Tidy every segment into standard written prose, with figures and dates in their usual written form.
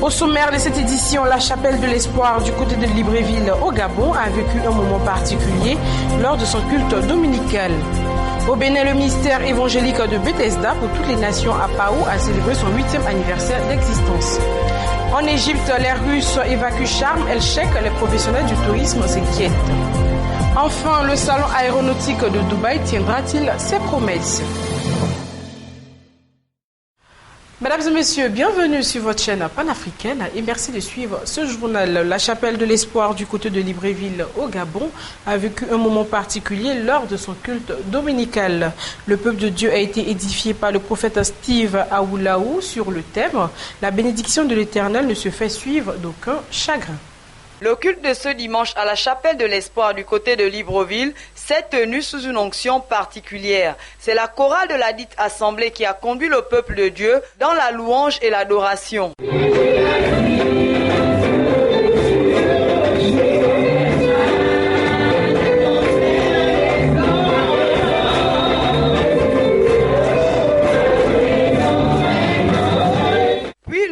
Au sommaire de cette édition, la chapelle de l'Espoir du côté de Libreville au Gabon a vécu un moment particulier lors de son culte dominical. Au Bénin, le ministère évangélique de Bethesda pour toutes les nations à Pau a célébré son 8e anniversaire d'existence. En Égypte, les Russes évacuent Sharm el-Sheikh, les professionnels du tourisme s'inquiètent. Enfin, le salon aéronautique de Dubaï tiendra-t-il ses promesses? Mesdames et messieurs, bienvenue sur votre chaîne panafricaine et merci de suivre ce journal. La chapelle de l'Espoir du côté de Libreville au Gabon a vécu un moment particulier lors de son culte dominical. Le peuple de Dieu a été édifié par le prophète Steve Aoulaou sur le thème « La bénédiction de l'Éternel ne se fait suivre d'aucun chagrin ». Le culte de ce dimanche à la chapelle de l'Espoir du côté de Libreville s'est tenu sous une onction particulière. C'est la chorale de la dite assemblée qui a conduit le peuple de Dieu dans la louange et l'adoration.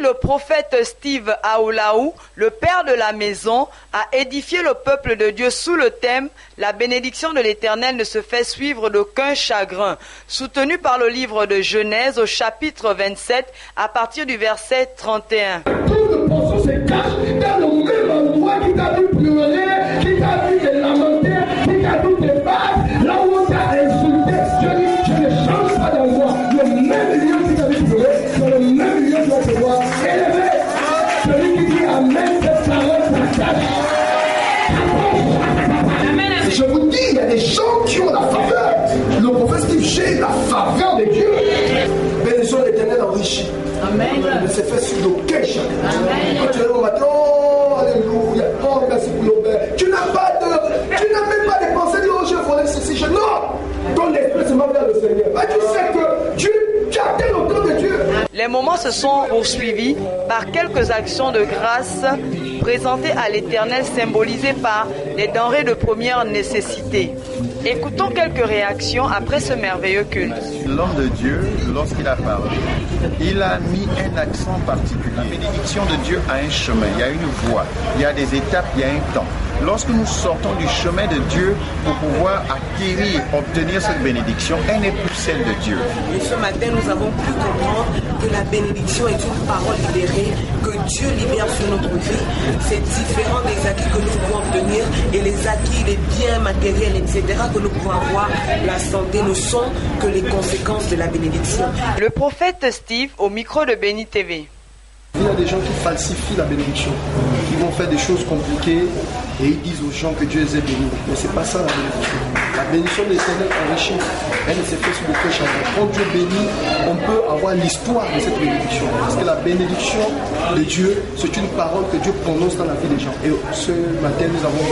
Le prophète Steve Aoulaou, le père de la maison, a édifié le peuple de Dieu sous le thème « La bénédiction de l'Éternel ne se fait suivre d'aucun chagrin », soutenu par le livre de Genèse au chapitre 27 à partir du verset 31. Tout le poisson se cache dans le même endroit qui t'a vu pleurer, qui t'a vu te lamenter, qui t'a vu te battre, là où on t'a insulté. Je dis, je ne change pas d'endroit. Le même lieu qui t'a vu pleurer, dans le même lieu tu vas te voir élevé. Celui qui dit Amen, cette parole s'attache. Je vous dis, il y a des gens qui ont la faveur. Le prophète Steve, j'ai la faveur de Dieu. Bénédiction de l'Éternel enrichie. Amen. Ne se fait sur d'aucun chagrin. Quand tu es au matin, oh, alléluia, oh, merci pour l'obéir. Tu n'as même pas dépensé, dire, oh, j'ai volé ceci, non. Ton esprit se met vers le Seigneur. Mais tu sais que Dieu, tu atteins le temps de Dieu. Les moments se sont poursuivis par quelques actions de grâce présentées à l'Éternel, symbolisées par les denrées de première nécessité. Écoutons quelques réactions après ce merveilleux culte. L'homme de Dieu, lorsqu'il a parlé, il a mis un accent particulier. La bénédiction de Dieu a un chemin, il y a une voie, il y a des étapes, il y a un temps. Lorsque nous sortons du chemin de Dieu pour pouvoir acquérir, obtenir cette bénédiction, elle n'est plus celle de Dieu. Et ce matin, nous avons pu comprendre que la bénédiction est une parole libérée, que Dieu libère sur notre vie. C'est différent des acquis que nous pouvons obtenir et les acquis, les biens matériels, etc. que nous pouvons avoir. La santé ne sont que les conséquences de la bénédiction. Le prophète Steve au micro de Béni TV. Il y a des gens qui falsifient la bénédiction, qui vont faire des choses compliquées et ils disent aux gens que Dieu les a bénis. Mais ce n'est pas ça la bénédiction. La bénédiction de l'Éternel enrichit, elle ne se fait sur aucun chagrin. Quand Dieu bénit, on peut avoir l'histoire de cette bénédiction. Parce que la bénédiction de Dieu, c'est une parole que Dieu prononce dans la vie des gens. Et ce matin, nous avons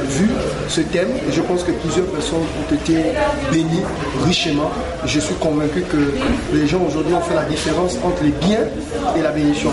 vu ce thème et je pense que plusieurs personnes ont été bénies richement. Je suis convaincu que les gens aujourd'hui ont fait la différence entre les biens et la bénédiction.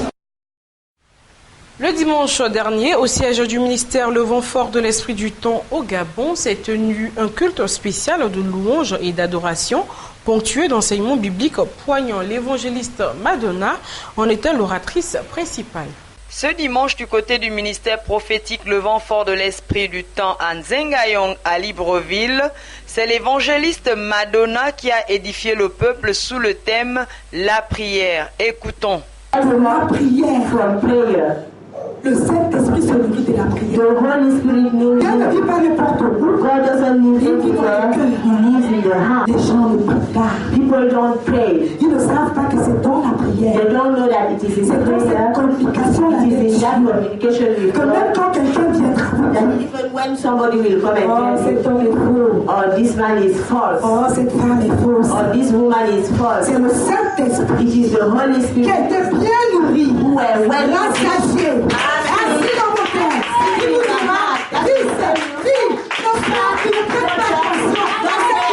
Le dimanche dernier, au siège du ministère Le Vent Fort de l'Esprit du Temps au Gabon, s'est tenu un culte spécial de louange et d'adoration, ponctué d'enseignements bibliques poignants. L'évangéliste Madonna en était l'oratrice principale. Ce dimanche, du côté du ministère prophétique Le Vent Fort de l'Esprit du Temps à Nzengayong à Libreville, c'est l'évangéliste Madonna qui a édifié le peuple sous le thème « La prière ». Écoutons. La prière. Le Saint-Esprit se nourrit de la prière. Dieu ne vit pas n'importe où. Il vit dans le cœur. Les gens ne prient pas. People don't pray. Ils ne savent pas que c'est dans la prière. They don't know that it is in prayer. C'est cette communication là. Que même quand quelqu'un viendra vous dire, even when somebody will come and tell cet homme est faux. Or this man is false. Oh, cette femme est fausse. Or this woman is false. C'est le Saint-Esprit. It is the Holy Spirit. Qui était bien nourri. Who were well rassasié. Assis dans vos têtes. Il vous dira, fils, nos frères qui ne prennent pas attention dans cette.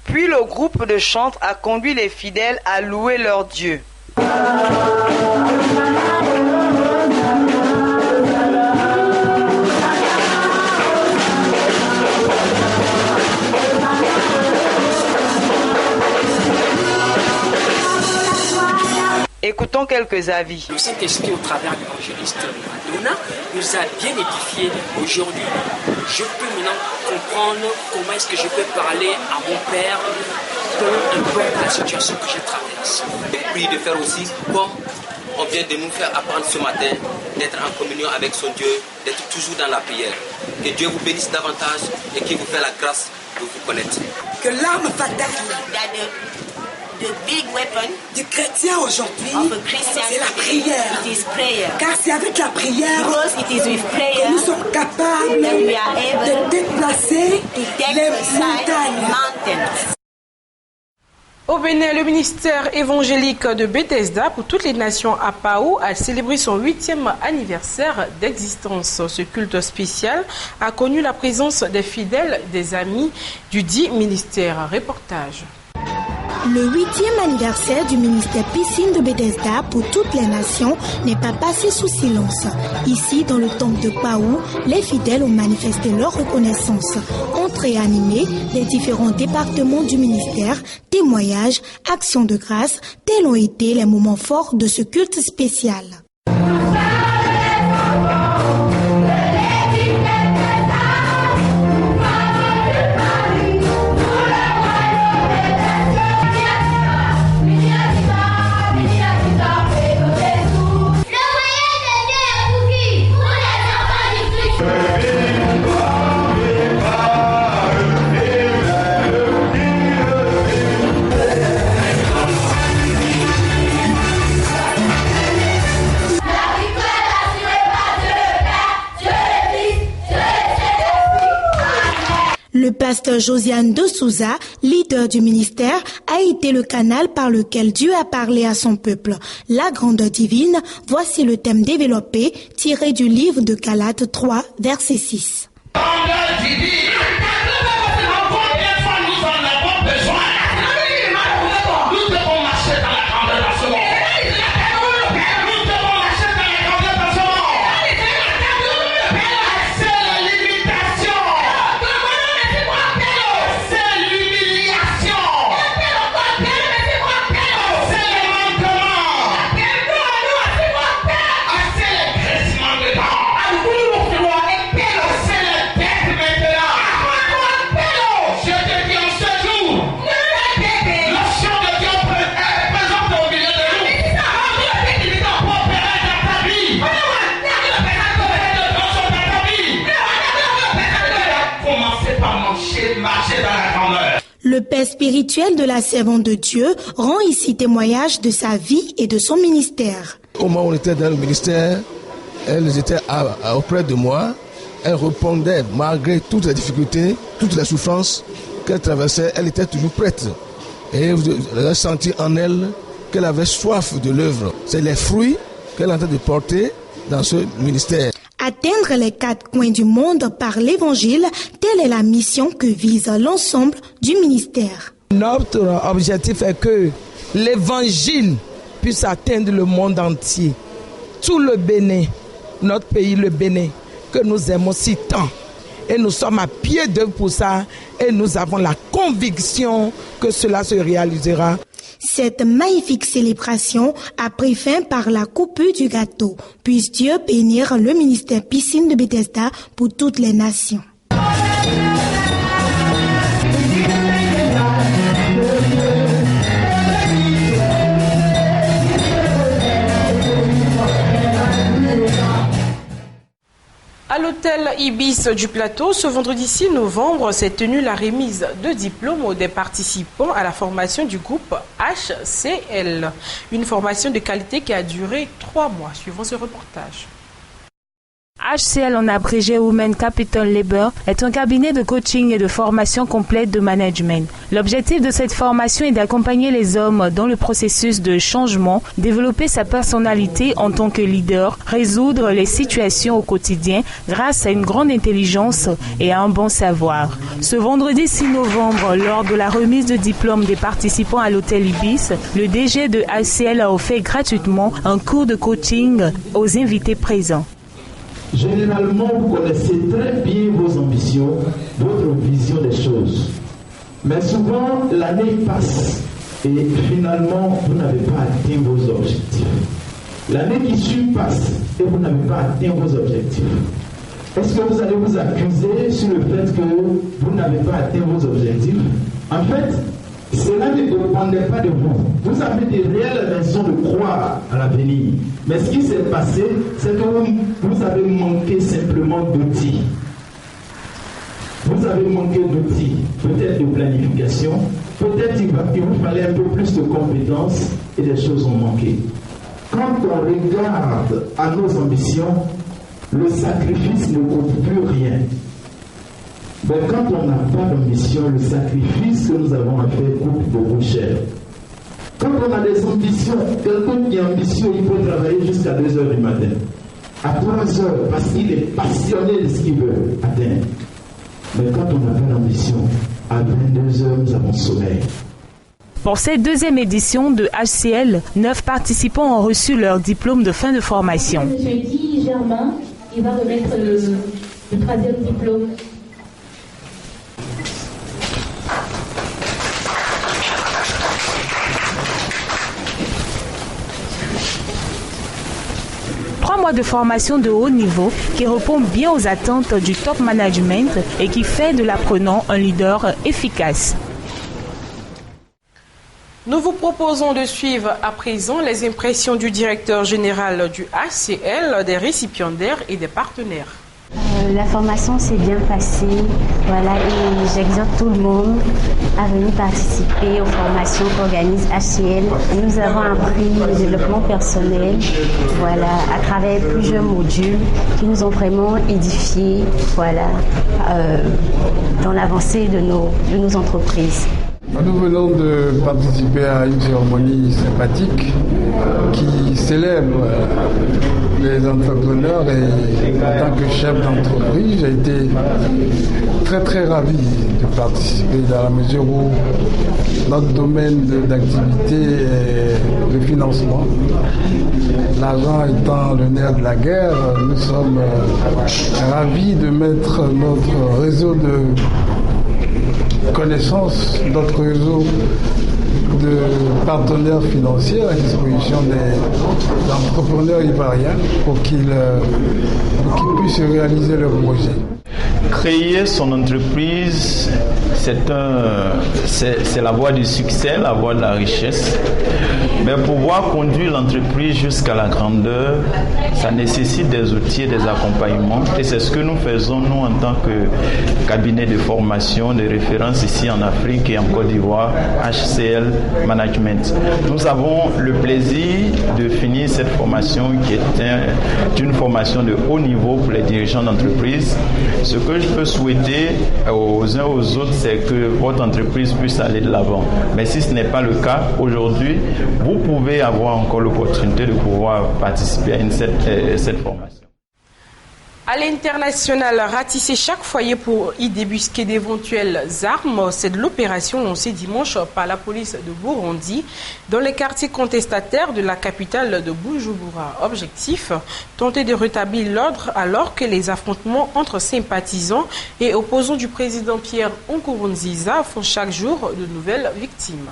Puis le groupe de chante a conduit les fidèles à louer leur Dieu. Écoutons quelques avis. Le Saint-Esprit, au travers de l'évangéliste Donna, nous a bien édifiés aujourd'hui. Je peux maintenant comprendre comment est-ce que je peux parler à mon Père, peu importe la situation que je traverse. Je prie de faire aussi comme on vient de nous faire apprendre ce matin, d'être en communion avec son Dieu, d'être toujours dans la prière. Que Dieu vous bénisse davantage et qu'il vous fait la grâce de vous connaître. Que l'arme fatale The big weapon du chrétien aujourd'hui, of a Christian c'est la prière. It is prayer. Car c'est avec la prière Because it is with prayer que nous sommes capables that we are able de déplacer to take les aside mountains. Au Bénin, le ministère évangélique de Bethesda pour toutes les nations à Pao a célébré son 8e anniversaire d'existence. Ce culte spécial a connu la présence des fidèles, des amis du dit ministère. Reportage. Le 8e anniversaire du ministère piscine de Bethesda pour toutes les nations n'est pas passé sous silence. Ici, dans le temple de Pao, les fidèles ont manifesté leur reconnaissance. Entrée animée des différents départements du ministère, témoignages, actions de grâce, tels ont été les moments forts de ce culte spécial. Le pasteur Josiane de Souza, leader du ministère, a été le canal par lequel Dieu a parlé à son peuple. La grandeur divine, voici le thème développé, tiré du livre de Galates 3, verset 6. Le père spirituel de la servante de Dieu rend ici témoignage de sa vie et de son ministère. Au moment où on était dans le ministère, elles étaient auprès de moi. Elles répondaient malgré toutes les difficultés, toutes les souffrances qu'elles traversaient. Elle était toujours prête. Et vous avez senti en elle qu'elle avait soif de l'œuvre. C'est les fruits qu'elle est en train de porter dans ce ministère. Atteindre les 4 coins du monde par l'évangile, telle est la mission que vise l'ensemble du ministère. Notre objectif est que l'évangile puisse atteindre le monde entier. Tout le Bénin, notre pays le Bénin, que nous aimons si tant. Et nous sommes à pied d'œuvre pour ça et nous avons la conviction que cela se réalisera. Cette magnifique célébration a pris fin par la coupure du gâteau. Puisse Dieu bénir le ministère piscine de Bethesda pour toutes les nations. À l'hôtel Ibis du Plateau, ce vendredi 6 novembre, s'est tenue la remise de diplômes des participants à la formation du groupe HCL. Une formation de qualité qui a duré 3 mois. Suivons ce reportage. HCL, en abrégé Women Capital Labor, est un cabinet de coaching et de formation complète de management. L'objectif de cette formation est d'accompagner les hommes dans le processus de changement, développer sa personnalité en tant que leader, résoudre les situations au quotidien grâce à une grande intelligence et à un bon savoir. Ce vendredi 6 novembre, lors de la remise de diplôme des participants à l'hôtel Ibis, le DG de HCL a offert gratuitement un cours de coaching aux invités présents. Généralement, vous connaissez très bien vos ambitions, votre vision des choses. Mais souvent, l'année passe et finalement, vous n'avez pas atteint vos objectifs. L'année qui suit passe et vous n'avez pas atteint vos objectifs. Est-ce que vous allez vous accuser sur le fait que vous n'avez pas atteint vos objectifs? En fait, cela ne dépendait pas de vous. Vous avez des réelles raisons de croire à l'avenir. Mais ce qui s'est passé, c'est que vous avez manqué simplement d'outils. Vous avez manqué d'outils, peut-être de planification, peut-être qu'il vous fallait un peu plus de compétences et des choses ont manqué. Quand on regarde à nos ambitions, le sacrifice ne coûte plus rien. Mais quand on n'a pas d'ambition, le sacrifice que nous avons à faire coûte beaucoup cher. Quand on a des ambitions, quelqu'un qui est ambitieux, il peut travailler jusqu'à 2 heures du matin. À 3 heures, parce qu'il est passionné de ce qu'il veut atteindre. Mais quand on n'a pas d'ambition, à 22 heures, nous avons sommeil. Pour cette deuxième édition de HCL, 9 participants ont reçu leur diplôme de fin de formation. Jeudi, Germain, il va remettre le 3e diplôme. Mois de formation de haut niveau qui répond bien aux attentes du top management et qui fait de l'apprenant un leader efficace. Nous vous proposons de suivre à présent les impressions du directeur général du HCL, des récipiendaires et des partenaires. La formation s'est bien passée, voilà, et j'exhorte tout le monde à venir participer aux formations qu'organise HCL. Nous avons appris le développement personnel, voilà, à travers plusieurs modules qui nous ont vraiment édifiés, voilà, dans l'avancée de nos entreprises. Nous venons de participer à une cérémonie sympathique qui célèbre les entrepreneurs et en tant que chef d'entreprise, j'ai été très très ravi de participer dans la mesure où notre domaine d'activité est le financement. L'argent étant le nerf de la guerre, nous sommes ravis de mettre notre réseau de connaissance, notre réseau de partenaires financiers à disposition des entrepreneurs ivoiriens pour qu'ils puissent réaliser leurs projets. Créer son entreprise, c'est la voie du succès, la voie de la richesse. Mais pouvoir conduire l'entreprise jusqu'à la grandeur, ça nécessite des outils et des accompagnements. Et c'est ce que nous faisons, nous, en tant que cabinet de formation, de référence ici en Afrique et en Côte d'Ivoire, HCL Management. Nous avons le plaisir de finir cette formation qui est une formation de haut niveau pour les dirigeants d'entreprise. Ce que je peux souhaiter aux uns aux autres, c'est que votre entreprise puisse aller de l'avant. Mais si ce n'est pas le cas, aujourd'hui, vous pouvez avoir encore l'opportunité de pouvoir participer à cette formation. À l'international, ratisser chaque foyer pour y débusquer d'éventuelles armes, c'est de l'opération lancée dimanche par la police de Burundi dans les quartiers contestataires de la capitale de Bujumbura. Objectif, tenter de rétablir l'ordre alors que les affrontements entre sympathisants et opposants du président Pierre Nkurunziza font chaque jour de nouvelles victimes.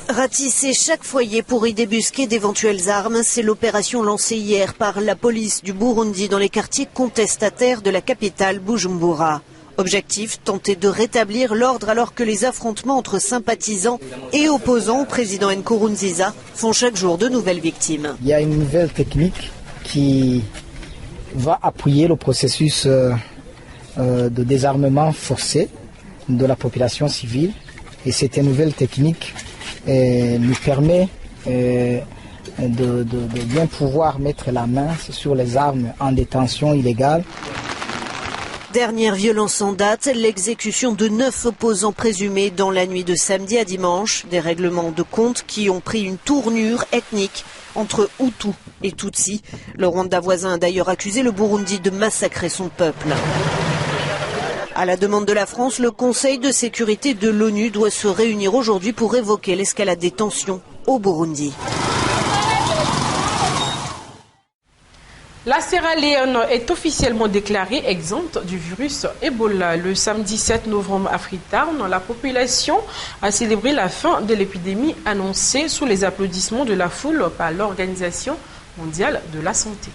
Ratisser chaque foyer pour y débusquer d'éventuelles armes, c'est l'opération lancée hier par la police du Burundi dans les quartiers contestataires de la capitale Bujumbura. Objectif, tenter de rétablir l'ordre alors que les affrontements entre sympathisants et opposants au président Nkurunziza font chaque jour de nouvelles victimes. Il y a une nouvelle technique qui va appuyer le processus de désarmement forcé de la population civile. Et cette nouvelle technique nous permet de bien pouvoir mettre la main sur les armes en détention illégale. Dernière violence en date, l'exécution de 9 opposants présumés dans la nuit de samedi à dimanche. Des règlements de compte qui ont pris une tournure ethnique entre Hutus et Tutsis. Le Rwanda voisin a d'ailleurs accusé le Burundi de massacrer son peuple. À la demande de la France, le Conseil de sécurité de l'ONU doit se réunir aujourd'hui pour évoquer l'escalade des tensions au Burundi. La Sierra Leone est officiellement déclarée exempte du virus Ebola. Le samedi 7 novembre à Freetown, la population a célébré la fin de l'épidémie annoncée sous les applaudissements de la foule par l'Organisation mondiale de la santé.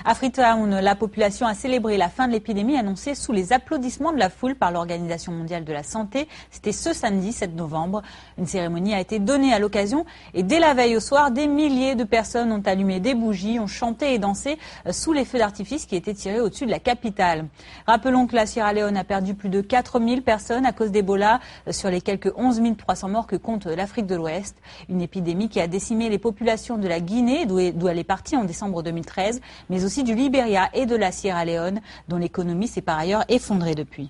À Freetown, la population a célébré la fin de l'épidémie annoncée sous les applaudissements de la foule par l'Organisation mondiale de la santé. C'était ce samedi 7 novembre. Une cérémonie a été donnée à l'occasion et dès la veille au soir, des milliers de personnes ont allumé des bougies, ont chanté et dansé sous les feux d'artifice qui étaient tirés au-dessus de la capitale. Rappelons que la Sierra Leone a perdu plus de 4000 personnes à cause d'Ebola sur les quelques 11 300 morts que compte l'Afrique de l'Ouest. Une épidémie qui a décimé les populations de la Guinée, d'où elle est partie en décembre 2013, mais aussi du Libéria et de la Sierra Leone, dont l'économie s'est par ailleurs effondrée depuis.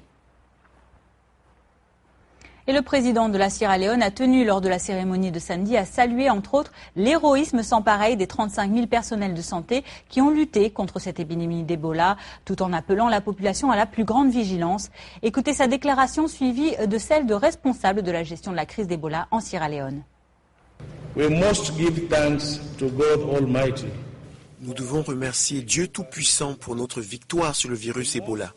Et le président de la Sierra Leone a tenu lors de la cérémonie de samedi à saluer entre autres l'héroïsme sans pareil des 35 000 personnels de santé qui ont lutté contre cette épidémie d'Ebola, tout en appelant la population à la plus grande vigilance. Écoutez sa déclaration suivie de celle de responsable de la gestion de la crise d'Ebola en Sierra Leone. We must give thanks to God Almighty. Nous devons remercier Dieu Tout-Puissant pour notre victoire sur le virus Ebola.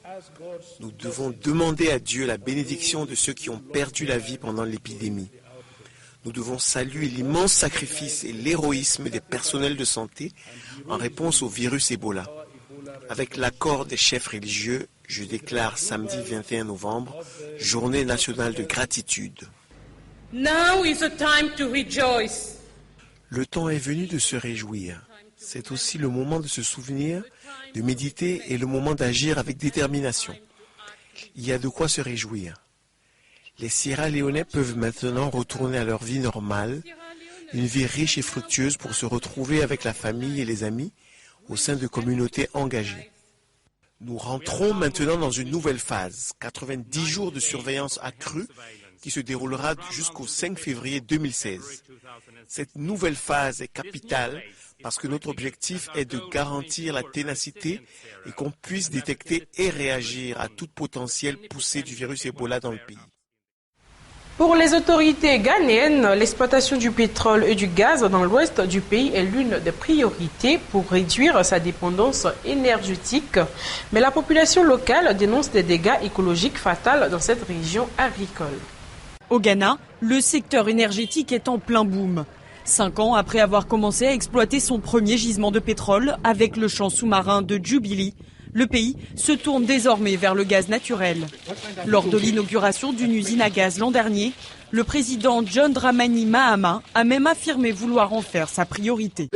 Nous devons demander à Dieu la bénédiction de ceux qui ont perdu la vie pendant l'épidémie. Nous devons saluer l'immense sacrifice et l'héroïsme des personnels de santé en réponse au virus Ebola. Avec l'accord des chefs religieux, je déclare samedi 21 novembre, journée nationale de gratitude. Now is the time to rejoice. Le temps est venu de se réjouir. C'est aussi le moment de se souvenir, de méditer et le moment d'agir avec détermination. Il y a de quoi se réjouir. Les Sierra Léonais peuvent maintenant retourner à leur vie normale, une vie riche et fructueuse pour se retrouver avec la famille et les amis au sein de communautés engagées. Nous rentrons maintenant dans une nouvelle phase, 90 jours de surveillance accrue qui se déroulera jusqu'au 5 février 2016. Cette nouvelle phase est capitale parce que notre objectif est de garantir la ténacité et qu'on puisse détecter et réagir à toute potentielle poussée du virus Ebola dans le pays. Pour les autorités ghanéennes, l'exploitation du pétrole et du gaz dans l'ouest du pays est l'une des priorités pour réduire sa dépendance énergétique. Mais la population locale dénonce des dégâts écologiques fatals dans cette région agricole. Au Ghana, le secteur énergétique est en plein boom. 5 ans après avoir commencé à exploiter son premier gisement de pétrole avec le champ sous-marin de Jubilee, le pays se tourne désormais vers le gaz naturel. Lors de l'inauguration d'une usine à gaz l'an dernier, le président John Dramani Mahama a même affirmé vouloir en faire sa priorité.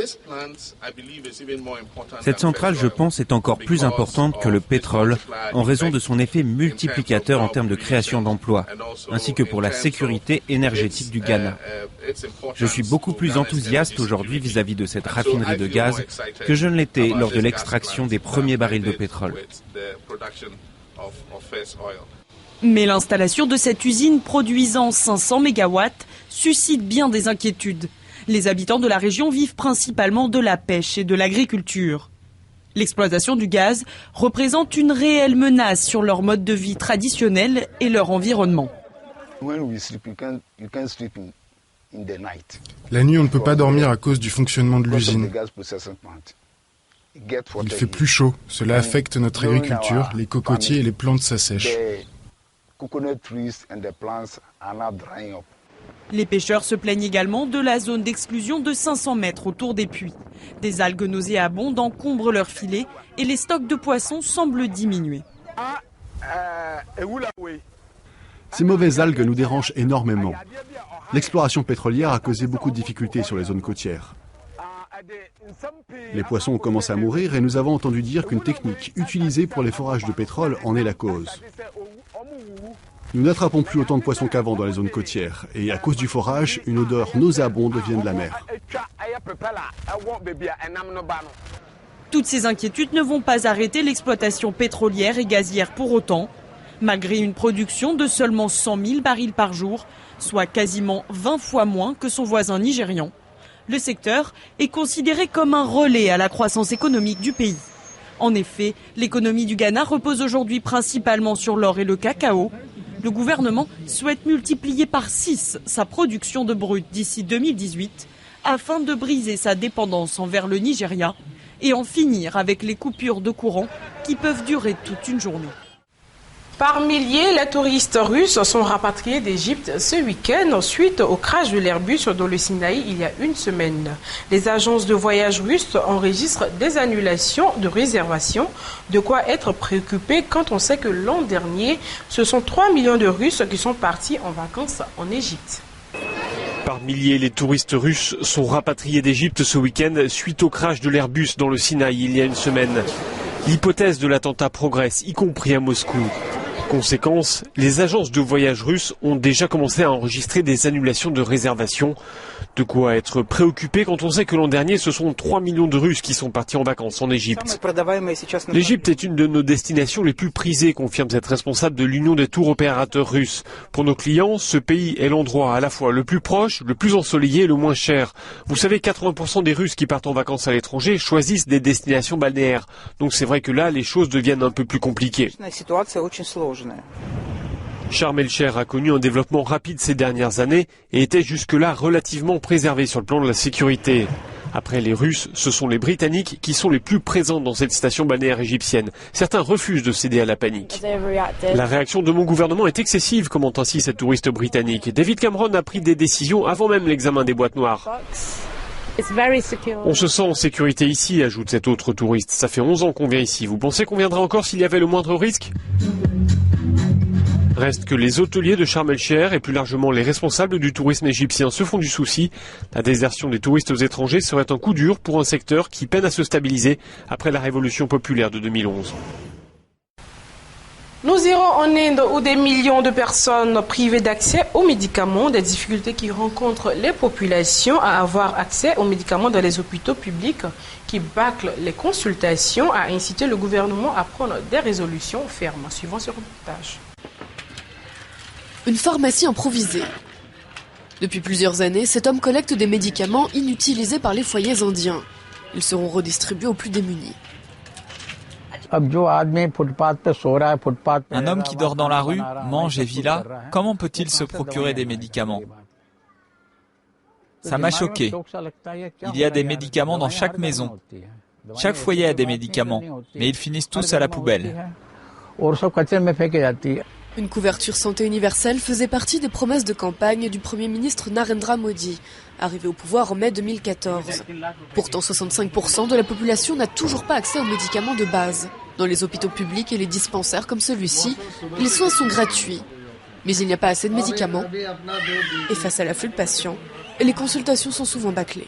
Cette centrale, je pense, est encore plus importante que le pétrole en raison de son effet multiplicateur en termes de création d'emplois, ainsi que pour la sécurité énergétique du Ghana. Je suis beaucoup plus enthousiaste aujourd'hui vis-à-vis de cette raffinerie de gaz que je ne l'étais lors de l'extraction des premiers barils de pétrole. Mais l'installation de cette usine produisant 500 MW suscite bien des inquiétudes. Les habitants de la région vivent principalement de la pêche et de l'agriculture. L'exploitation du gaz représente une réelle menace sur leur mode de vie traditionnel et leur environnement. La nuit, on ne peut pas dormir à cause du fonctionnement de l'usine. Il fait plus chaud. Cela affecte notre agriculture. Les cocotiers et les plantes s'assèchent. Les pêcheurs se plaignent également de la zone d'exclusion de 500 mètres autour des puits. Des algues nauséabondes encombrent leurs filets et les stocks de poissons semblent diminuer. Ces mauvaises algues nous dérangent énormément. L'exploration pétrolière a causé beaucoup de difficultés sur les zones côtières. Les poissons ont commencé à mourir et nous avons entendu dire qu'une technique utilisée pour les forages de pétrole en est la cause. Nous n'attrapons plus autant de poissons qu'avant dans les zones côtières et à cause du forage, une odeur nauséabonde vient de la mer. Toutes ces inquiétudes ne vont pas arrêter l'exploitation pétrolière et gazière pour autant. Malgré une production de seulement 100 000 barils par jour, soit quasiment 20 fois moins que son voisin nigérian, le secteur est considéré comme un relais à la croissance économique du pays. En effet, l'économie du Ghana repose aujourd'hui principalement sur l'or et le cacao. Le gouvernement souhaite multiplier par 6 sa production de brut d'ici 2018 afin de briser sa dépendance envers le Nigeria et en finir avec les coupures de courant qui peuvent durer toute une journée. Par milliers, les touristes russes sont rapatriés d'Égypte ce week-end suite au crash de l'Airbus dans le Sinaï il y a une semaine. Les agences de voyage russes enregistrent des annulations de réservations, de quoi être préoccupé quand on sait que l'an dernier, ce sont 3 millions de Russes qui sont partis en vacances en Égypte. Par milliers, les touristes russes sont rapatriés d'Égypte ce week-end suite au crash de l'Airbus dans le Sinaï il y a une semaine. L'hypothèse de l'attentat progresse, y compris à Moscou. Conséquence, les agences de voyage russes ont déjà commencé à enregistrer des annulations de réservations. De quoi être préoccupé quand on sait que l'an dernier, ce sont 3 millions de Russes qui sont partis en vacances en Égypte. L'Égypte est une de nos destinations les plus prisées, confirme cette responsable de l'Union des tours opérateurs russes. Pour nos clients, ce pays est l'endroit à la fois le plus proche, le plus ensoleillé et le moins cher. Vous savez, 80% des Russes qui partent en vacances à l'étranger choisissent des destinations balnéaires. Donc c'est vrai que là, les choses deviennent un peu plus compliquées. Sharm el-Sheikh a connu un développement rapide ces dernières années et était jusque-là relativement préservé sur le plan de la sécurité. Après les Russes, ce sont les Britanniques qui sont les plus présents dans cette station balnéaire égyptienne. Certains refusent de céder à la panique. La réaction de mon gouvernement est excessive, commente ainsi cette touriste britannique. David Cameron a pris des décisions avant même l'examen des boîtes noires. On se sent en sécurité ici, ajoute cet autre touriste. Ça fait 11 ans qu'on vient ici. Vous pensez qu'on viendra encore s'il y avait le moindre risque ? Reste que les hôteliers de Sharm el-Sheikh et plus largement les responsables du tourisme égyptien se font du souci. La désertion des touristes étrangers serait un coup dur pour un secteur qui peine à se stabiliser après la révolution populaire de 2011. Nous irons en Inde où des millions de personnes privées d'accès aux médicaments, des difficultés qui rencontrent les populations à avoir accès aux médicaments dans les hôpitaux publics qui bâclent les consultations, a incité le gouvernement à prendre des résolutions fermes. Suivant ce reportage. Une pharmacie improvisée. Depuis plusieurs années, cet homme collecte des médicaments inutilisés par les foyers indiens. Ils seront redistribués aux plus démunis. Un homme qui dort dans la rue, mange et vit là, comment peut-il se procurer des médicaments ? Ça m'a choqué. Il y a des médicaments dans chaque maison. Chaque foyer a des médicaments, mais ils finissent tous à la poubelle. Une couverture santé universelle faisait partie des promesses de campagne du Premier ministre Narendra Modi, arrivé au pouvoir en mai 2014. Pourtant, 65% de la population n'a toujours pas accès aux médicaments de base. Dans les hôpitaux publics et les dispensaires comme celui-ci, les soins sont gratuits. Mais il n'y a pas assez de médicaments. Et face à l'afflux de patients, les consultations sont souvent bâclées.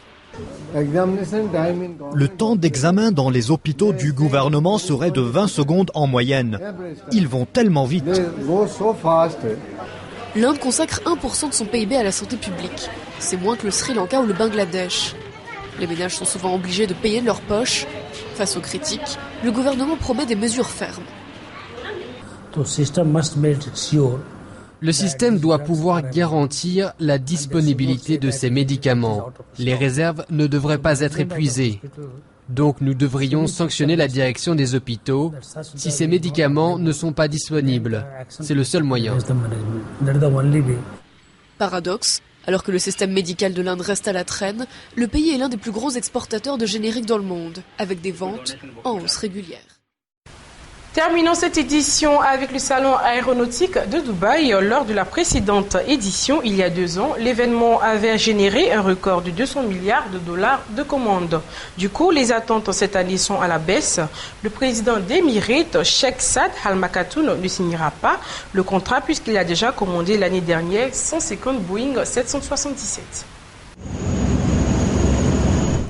Le temps d'examen dans les hôpitaux du gouvernement serait de 20 secondes en moyenne. Ils vont tellement vite. L'Inde consacre 1% de son PIB à la santé publique. C'est moins que le Sri Lanka ou le Bangladesh. Les ménages sont souvent obligés de payer de leur poche. Face aux critiques, le gouvernement promet des mesures fermes. Le système doit pouvoir garantir la disponibilité de ces médicaments. Les réserves ne devraient pas être épuisées. Donc nous devrions sanctionner la direction des hôpitaux si ces médicaments ne sont pas disponibles. C'est le seul moyen. Paradoxe, alors que le système médical de l'Inde reste à la traîne, le pays est l'un des plus gros exportateurs de génériques dans le monde, avec des ventes en hausse régulière. Terminons cette édition avec le salon aéronautique de Dubaï. Lors de la précédente édition, il y a 2 ans, l'événement avait généré un record de 200 milliards de dollars de commandes. Du coup, les attentes cette année sont à la baisse. Le président d'Emirates, Sheikh Saad Al Maktoum, ne signera pas le contrat puisqu'il a déjà commandé l'année dernière 150 Boeing 777.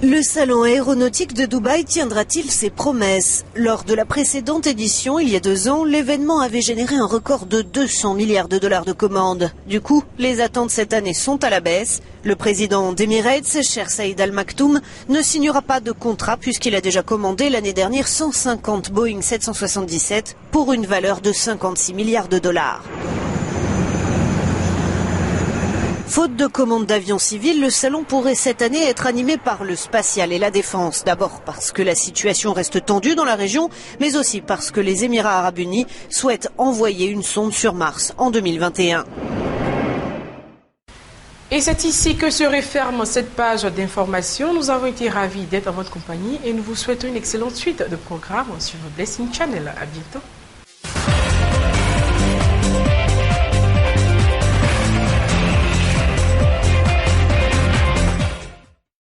Le salon aéronautique de Dubaï tiendra-t-il ses promesses ? Lors de la précédente édition, il y a 2 ans, l'événement avait généré un record de 200 milliards de dollars de commandes. Du coup, les attentes cette année sont à la baisse. Le président d'Emirates, Sheikh Saad Al Maktoum, ne signera pas de contrat puisqu'il a déjà commandé l'année dernière 150 Boeing 777 pour une valeur de 56 milliards de dollars. Faute de commandes d'avions civils, le salon pourrait cette année être animé par le spatial et la défense. D'abord parce que la situation reste tendue dans la région, mais aussi parce que les Émirats arabes unis souhaitent envoyer une sonde sur Mars en 2021. Et c'est ici que se referme cette page d'information. Nous avons été ravis d'être en votre compagnie et nous vous souhaitons une excellente suite de programmes sur Blessing Channel. À bientôt.